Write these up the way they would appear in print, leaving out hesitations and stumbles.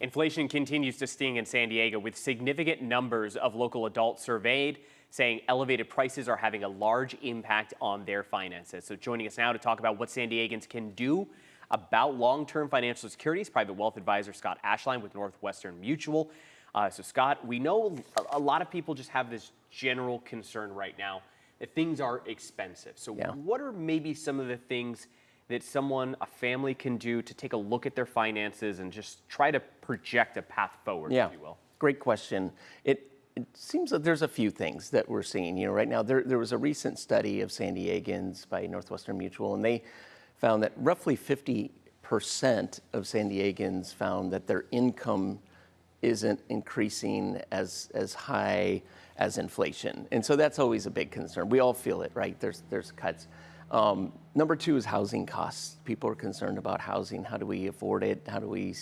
Inflation continues to sting in San Diego, with significant numbers of local adults surveyed saying elevated prices are having a large impact on their finances. So joining us now to talk about what San Diegans can do about long-term financial security is private wealth advisor Scott Ashline with Northwestern Mutual. So Scott, we know a lot of people just have this general concern right now that things are expensive. So what are maybe some of the things that a family can do to take a look at their finances and just try to project a path forward, if you will? Great question. It seems that there's a few things that we're seeing. Right now there was a recent study of San Diegans by Northwestern Mutual, and they found that roughly 50% of San Diegans found that their income isn't increasing as high as inflation. And so that's always a big concern. We all feel it, right? There's cuts. Number two is housing costs. People are concerned about housing. How do we afford it? How do we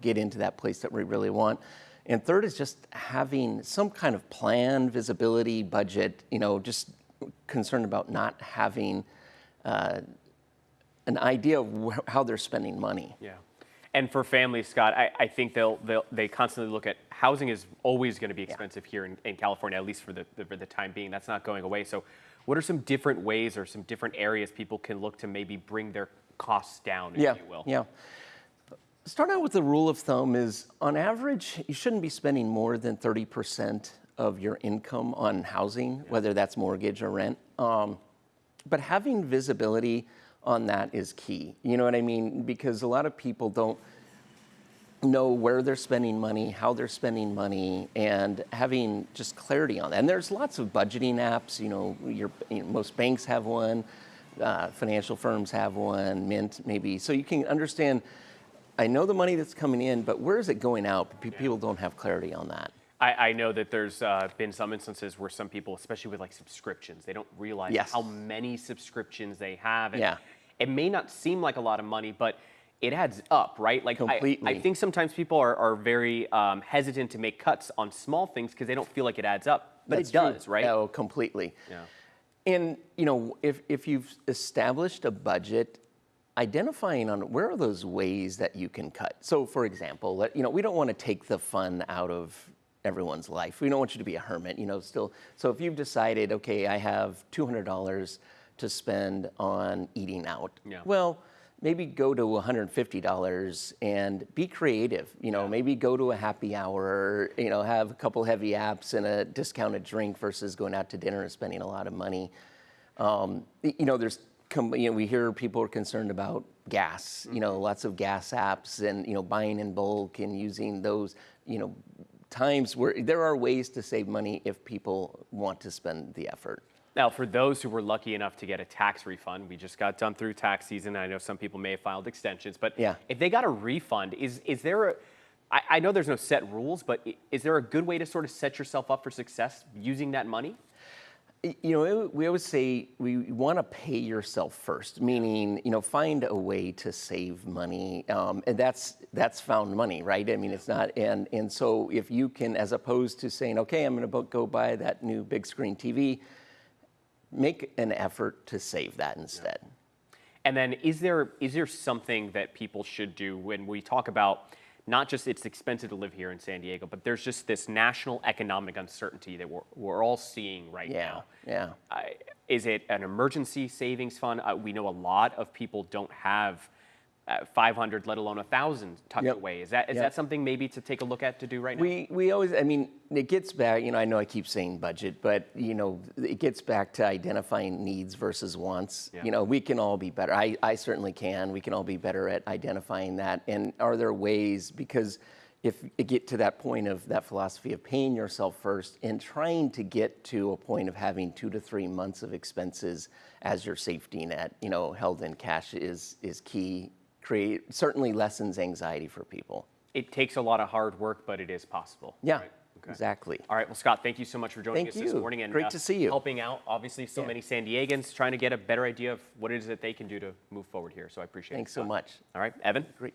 get into that place that we really want? And third is just having some kind of plan, visibility, budget, just concerned about not having an idea of how they're spending money. Yeah. And for families, Scott, I think they constantly look at housing is always going to be expensive here in California, at least for the time being. That's not going away. So what are some different ways or some different areas people can look to maybe bring their costs down, if you will? Yeah. Start out with the rule of thumb is, on average, you shouldn't be spending more than 30% of your income on housing, whether that's mortgage or rent. But having visibility on that is key. You know what I mean? Because a lot of people don't know where they're spending money, how they're spending money, and having just clarity on that. And there's lots of budgeting apps. Most banks have one, financial firms have one, Mint maybe. So you can understand, I know the money that's coming in, but where is it going out? People don't have clarity on that. I know that there's been some instances where some people, especially with like subscriptions, they don't realize how many subscriptions they have. And it may not seem like a lot of money, but it adds up, right? Like I think sometimes people are very hesitant to make cuts on small things because they don't feel like it adds up, but it does, right? Oh, completely. Yeah. And if you've established a budget, identifying on where are those ways that you can cut. So, for example, we don't want to take the fun out of everyone's life. We don't want you to be a hermit, still. So if you've decided, okay, I have $200 to spend on eating out, well, maybe go to $150 and be creative. Maybe go to a happy hour, have a couple heavy apps and a discounted drink versus going out to dinner and spending a lot of money. We hear people are concerned about gas, lots of gas apps and, buying in bulk and using those, times where there are ways to save money if people want to spend the effort. Now, for those who were lucky enough to get a tax refund, we just got done through tax season. I know some people may have filed extensions, but if they got a refund, is there I know there's no set rules, but is there a good way to sort of set yourself up for success using that money? We always say we want to pay yourself first, meaning, find a way to save money. And that's found money, right? I mean, it's not, and so if you can, as opposed to saying, okay, I'm going to go buy that new big screen TV, make an effort to save that instead. And then is there something that people should do when we talk about not just it's expensive to live here in San Diego, but there's just this national economic uncertainty that we're all seeing right now. Is it an emergency savings fund? We know a lot of people don't have 500, let alone 1,000 tucked away. Is that something maybe to take a look at to do right now? We always, it gets back, I know I keep saying budget, but, it gets back to identifying needs versus wants. We can all be better. I certainly can. We can all be better at identifying that. And are there ways, because if you get to that point of that philosophy of paying yourself first and trying to get to a point of having 2 to 3 months of expenses as your safety net, held in cash is key. Certainly lessens anxiety for people. It takes a lot of hard work, but it is possible. Yeah, right? Exactly. All right, well, Scott, thank you so much for joining us this morning. And great to see you. Helping out, obviously, so many San Diegans, trying to get a better idea of what it is that they can do to move forward here. So I appreciate it. Thanks so much. All right, Evan. Great.